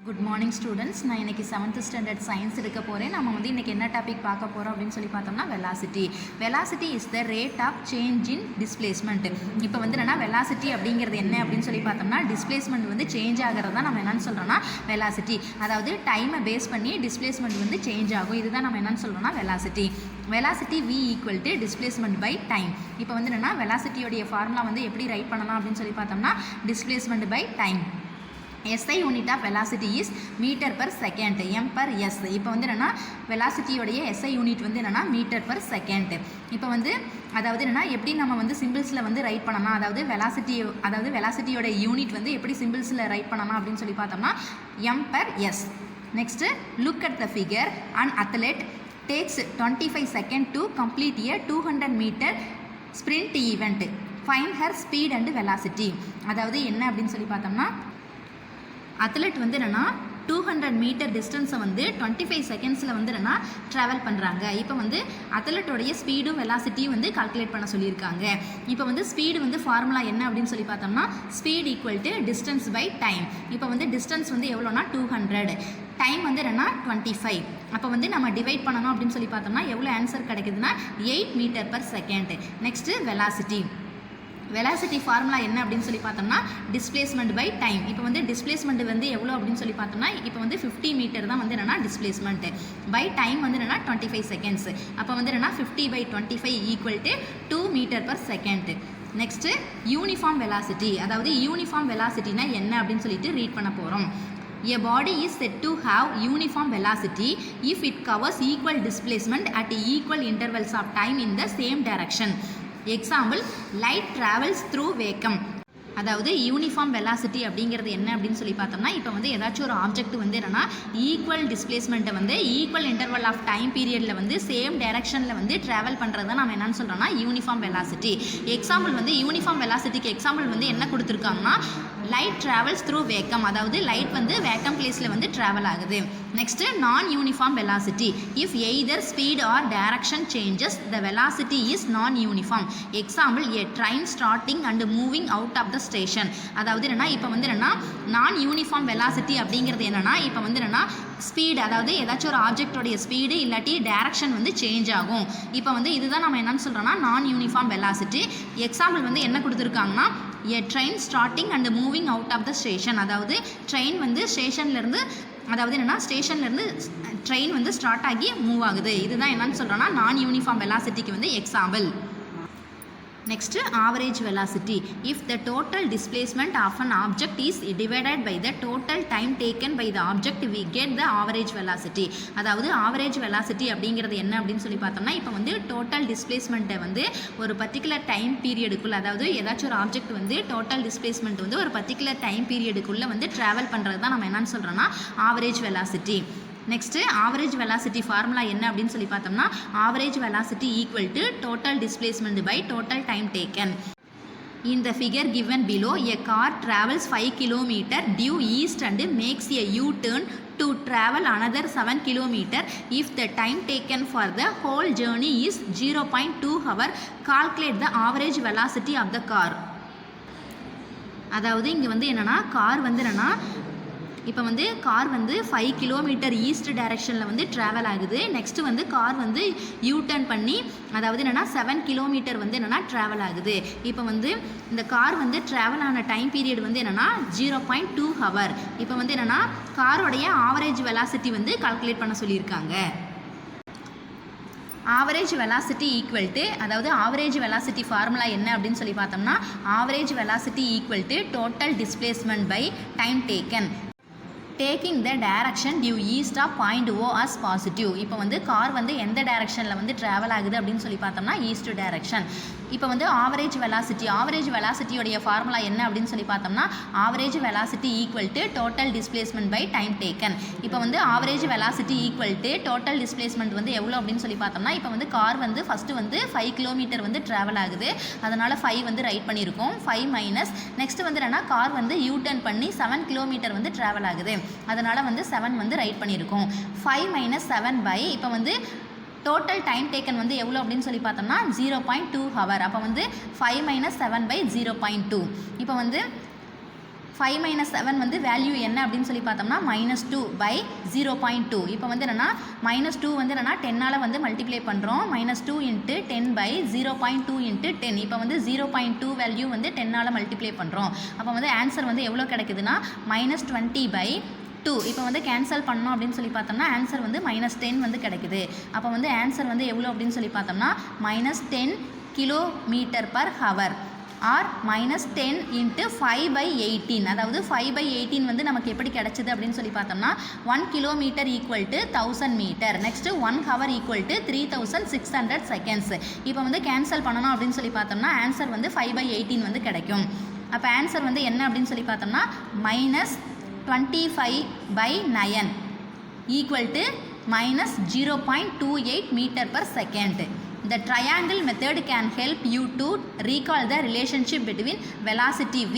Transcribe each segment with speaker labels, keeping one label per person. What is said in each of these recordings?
Speaker 1: Good morning students. நான் இன்றைக்கி 7th standard science எடுக்க போகிறேன். நம்ம வந்து இன்றைக்கி என்ன டாபிக் பார்க்க போகிறோம் அப்படின்னு சொல்லி பார்த்தோம்னா velocity. Velocity is the rate of change in displacement. இப்போ வந்து என்னென்னா வெலாசிட்டி அப்படிங்கிறது என்ன அப்படின்னு சொல்லி பார்த்தோம்னா டிஸ்பிளேஸ்மெண்ட் வந்து சேஞ்ச் ஆகிறது தான் நம்ம என்னென்னு சொல்கிறோம்னா வெலாசிட்டி. அதாவது டைமை பேஸ் பண்ணி டிஸ்பிளேஸ்மெண்ட் வந்து சேஞ்ச் ஆகும். இதுதான் நம்ம என்னென்னு சொல்கிறோம்னா velocity. Velocity v equal to displacement by time. இப்போ வந்து என்னென்னா வெலாசிட்டியோடைய ஃபார்முலா வந்து எப்படி ரைட் பண்ணலாம் அப்படின்னு சொல்லி பார்த்தோம்னா displacement by time. SI unit of velocity is metre per second, m per s. இப்போ வந்து என்னென்னா வெலாசிட்டியோடைய SI யூனிட் வந்து என்னென்னா மீட்டர் பர் செகண்ட். இப்போ வந்து அதாவது என்னென்னா எப்படி நம்ம வந்து சிம்பிள்ஸில் வந்து ரைட் பண்ணலாம், அதாவது வெலாசிட்டியோட யூனிட் வந்து எப்படி சிம்பிள்ஸில் ரைட் பண்ணலாம் அப்படின்னு சொல்லி பார்த்தோம்னா m per s. Next look at the figure. An athlete takes 25 seconds to complete a 200 meter sprint event. Find her speed and velocity. அதாவது என்ன அப்படின்னு சொல்லி பார்த்தோம்னா அத்லெட் வந்து என்னென்னா 200 மீட்டர் டிஸ்டன்ஸை வந்து 25 செகண்ட்ஸில் வந்து என்னென்னா ட்ராவல் பண்ணுறாங்க. இப்போ வந்து அத்லெட்டோடைய ஸ்பீடும் வெலாசிட்டியும் வந்து கால்குலேட் பண்ண சொல்லியிருக்காங்க. இப்போ வந்து ஸ்பீடு வந்து ஃபார்முலா என்ன அப்படின்னு சொல்லி பார்த்தோம்னா speed equal to distance by time. இப்போ வந்து டிஸ்டன்ஸ் வந்து எவ்வளோனா 200, டைம் வந்து என்னென்னா 25. அப்போ வந்து நம்ம டிவைட் பண்ணணும் அப்படின்னு சொல்லி பார்த்தோம்னா எவ்வளோ ஆன்சர் கிடைக்குதுன்னா 8 metre per second. Next velocity. Velocity formula என்ன அப்படின்னு சொல்லி பார்த்தோம்னா டிஸ்பிளேஸ்மெண்ட் பை டைம். இப்போ வந்து டிஸ்பிளேஸ்மெண்ட் வந்து எவ்வளோ அப்படின்னு சொல்லி பார்த்தோம்னா இப்போ வந்து 50 மீட்டர் தான் வந்து என்னென்னா டிஸ்பிளேஸ்மெண்ட். பை டைம் வந்து என்னென்னா 25 செகண்ட்ஸ். அப்போ வந்து என்னென்னா 50/25 equal to 2 metre per second. Next uniform velocity. அதாவது யூனிஃபார்ம் வெலாசிட்டினா என்ன அப்படின்னு சொல்லிட்டு ரீட் பண்ண போகிறோம். A body is said to have uniform velocity if it covers equal displacement at equal intervals of time in the same direction. Example, light travels through vacuum. அதாவது uniform velocity அப்படிங்கிறது என்ன அப்படின்னு சொல்லி பார்த்தோம்னா இப்போ வந்து ஏதாச்சும் ஒரு ஆப்ஜெக்ட் வந்து என்னென்னா ஈக்குவல் டிஸ்பிளேஸ்மெண்ட்டை வந்து ஈக்குவல் இன்டர்வல் ஆஃப் டைம் பீரியடில் வந்து சேம் டைரக்ஷனில் வந்து ட்ராவல் பண்ணுறது தான் நம்ம என்னென்னு சொல்கிறோம்னா யூனிஃபார்ம் வெலாசிட்டி. எக்ஸாம்பிள் வந்து யூனிஃபார்ம் வெலாசிட்டிக்கு எக்ஸாம்பிள் வந்து என்ன கொடுத்துருக்காங்கன்னா லைட் ட்ராவல்ஸ் த்ரூ வேக்கம். அதாவது லைட் வந்து வேக்கம் பிளேஸில் வந்து ட்ராவல் ஆகுது. Next non uniform velocity. If either speed or direction changes the velocity is non uniform. Example a train starting and moving out of the station. அதாவது என்னென்னா இப்போ வந்து என்னென்னா நான் யூனிஃபார்ம் வெலாசிட்டி அப்படிங்கிறது என்னென்னா இப்போ வந்து என்னென்னா ஸ்பீடு, அதாவது ஏதாச்சும் ஒரு ஆப்ஜெக்டோடைய ஸ்பீடு இல்லாட்டி டைரக்ஷன் வந்து சேஞ்ச் ஆகும். இப்போ வந்து இதுதான் நம்ம என்னென்னு சொல்கிறோன்னா நான் யூனிஃபார்ம் வெலாசிட்டி. எக்ஸாம்பிள் வந்து என்ன கொடுத்துருக்காங்கன்னா a train starting and moving out of the station. அதாவது ட்ரெயின் வந்து ஸ்டேஷன்லேருந்து அதாவது என்னென்னா ஸ்டேஷன்லேருந்து ட்ரெயின் வந்து ஸ்டார்ட் ஆகி மூவ் ஆகுது. இதுதான் என்னென்னு சொல்கிறோன்னா நான் யூனிஃபார்ம் வெலாசிட்டிக்கு வந்து example. Next average velocity. If the total displacement of an object is divided by the total time taken by the object we get the average velocity. அதாவது ஆவரேஜ் வெலாசிட்டி அப்படிங்கிறது என்ன அப்படின்னு சொல்லி பார்த்தோம்னா இப்போ வந்து டோட்டல் டிஸ்பிளேஸ்மெண்ட்டை வந்து ஒரு பர்டிகுலர் டைம் பீரியடுக்குள்ளே, அதாவது ஏதாச்சும் ஒரு ஆப்ஜெக்ட் வந்து டோட்டல் டிஸ்பிளேஸ்மெண்ட் வந்து ஒரு பர்டிகுலர் டைம் பீரியடுக்குள்ளே வந்து ட்ராவல் பண்ணுறது தான் நம்ம என்னன்னு சொல்கிறோன்னா average velocity. Next average velocity formula என்ன அப்படின்னு சொல்லி பார்த்தோம்னா average velocity equal to total displacement by total time taken. In the figure given below, a car travels 5 km due east and makes a U-turn to travel another 7 km if the time taken for the whole journey is 0.2 hour. Calculate the average velocity of the car. அதாவது இங்கே வந்து என்னென்னா car வந்து என்னென்னா இப்போ வந்து car வந்து 5 kilometre east டைரெக்ஷனில் வந்து ட்ராவல் ஆகுது. நெக்ஸ்ட்டு வந்து கார் வந்து யூடர்ன் பண்ணி அதாவது என்னென்னா 7 கிலோமீட்டர் வந்து என்னென்னா ட்ராவல் ஆகுது. இப்போ வந்து இந்த கார் வந்து ட்ராவல் ஆன டைம் பீரியட் வந்து என்னென்னா 0.2 ஹவர். இப்போ வந்து என்னென்னா காரோடைய ஆவரேஜ் வெலாசிட்டி வந்து கால்குலேட் பண்ண சொல்லியிருக்காங்க. ஆவரேஜ் வெலாசிட்டி ஈக்குவல் டு, அதாவது ஆவரேஜ் வெலாசிட்டி ஃபார்முலா என்ன அப்படின்னு சொல்லி பார்த்தோம்னா average velocity equal to total displacement by time taken. Taking the direction due east of point O as positive. இப்போ வந்து கார் வந்து எந்த டைரக்ஷனில் வந்து ட்ராவல் ஆகுது அப்படின்னு சொல்லி பார்த்தோம்னா ஈஸ்ட் டைரக்ஷன். இப்போ வந்து ஆவரேஜ் வெலாசிட்டியோடைய ஃபார்முலா என்ன அப்படின்னு சொல்லி பார்த்தோம்னா average velocity equal to total displacement by time taken. இப்போ வந்து average velocity equal to total displacement வந்து எவ்வளோ அப்படின்னு சொல்லி பார்த்தோம்னா இப்போ வந்து கார் வந்து ஃபஸ்ட்டு வந்து 5 கிலோமீட்டர் வந்து ட்ராவல் ஆகுது. அதனால் 5 வந்து ரைட் பண்ணியிருக்கோம். 5 மைனஸ் நெக்ஸ்ட் வந்து என்னென்னா கார் வந்து யூடர்ன் பண்ணி 7 கிலோமீட்டர் வந்து ட்ராவல் ஆகுது. அதனால் வந்து 7 வந்து ரைட் பண்ணியிருக்கோம். 5 மைனஸ் 7 பை இப்போ வந்து டோட்டல் டைம் டேக்கன் வந்து எவ்வளோ அப்படின்னு சொல்லி பார்த்தோம்னா 0.2 ஹவர். அப்போ வந்து 5 மைனஸ் 7 பை 0.2. இப்போ வந்து 5 மைனஸ் 7 வந்து வேல்யூ என்ன அப்படின்னு சொல்லி பார்த்தோம்னா -2/0.2. இப்போ வந்து என்னென்னா -2 வந்து என்னென்னா 10ஆல் வந்து மல்டிப்ளை பண்ணுறோம். -2 × 10/0.2 × 10. இப்போ வந்து 0.2 வேல்யூ வந்து 10ஆல் மல்டிப்ளை பண்ணுறோம். அப்போ வந்து ஆன்சர் வந்து எவ்வளோ கிடைக்குதுன்னா -20/2. இப்போ வந்து கேன்சல் பண்ணோம் அப்படின்னு சொல்லி பார்த்தோம்னா ஆன்சர் வந்து -10 வந்து கிடைக்குது. அப்போ வந்து ஆன்சர் வந்து எவ்வளோ அப்படின்னு சொல்லி பார்த்தோம்னா -10 km/h ஆர் -10 × 5/18. அதாவது 5/18 வந்து நமக்கு எப்படி கிடைச்சிது அப்படின்னு சொல்லி பார்த்தோம்னா 1 km = 1000 metre. Next 1 hour = 3600 seconds. இப்போ வந்து கேன்சல் பண்ணணும் அப்படின்னு சொல்லி பார்த்தோம்னா ஆன்சர் வந்து 5/18 வந்து கிடைக்கும். அப்போ ஆன்சர் வந்து என்ன அப்படின்னு சொல்லி பார்த்தோம்னா -25/9 = -0.28 meter/second. The triangle method can help you to recall the relationship between velocity v,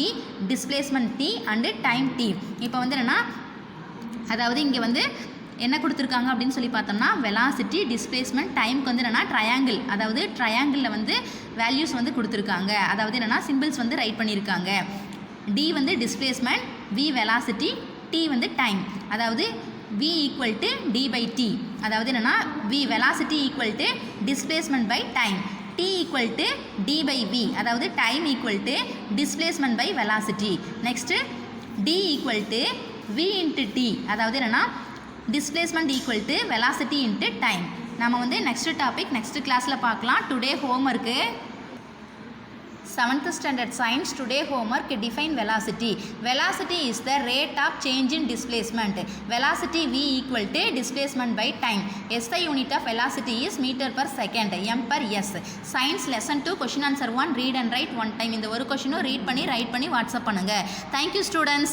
Speaker 1: displacement t and time t. இப்போ வந்து என்னன்னா அதாவது இங்கே வந்து என்ன கொடுத்துருக்காங்க அப்படின்னு சொல்லி பார்த்தோம்னா வெலாசிட்டி, டிஸ்பிளேஸ்மெண்ட், டைமுக்கு வந்து என்னென்னா ட்ரையாங்கிள், அதாவது ட்ரையாங்கிளில் வந்து வேல்யூஸ் வந்து கொடுத்துருக்காங்க. அதாவது என்னென்னா சிம்பிள்ஸ் வந்து ரைட் பண்ணியிருக்காங்க. d வந்து டிஸ்பிளேஸ்மெண்ட், v வெலாசிட்டி, t வந்து டைம். அதாவது v = d/t. அதாவது என்னென்னா v velocity = displacement by time, t = d/v. அதாவது time = displacement by velocity. Next d = v × t. அதாவது என்னென்னா displacement = velocity × time. நம்ம வந்து நெக்ஸ்ட் டாபிக் நெக்ஸ்ட் கிளாஸில் பார்க்கலாம். Today homework 7th standard science. Today homework, define velocity. Velocity is the rate of change in displacement. Velocity v = displacement by time. SI unit of velocity is meter/second, m/s. Science lesson 2 question answer 1 read and write one time. இந்த ஒரு கொஷினும் read பண்ணி right பண்ணி WhatsApp பண்ணுங்க. Thank you students.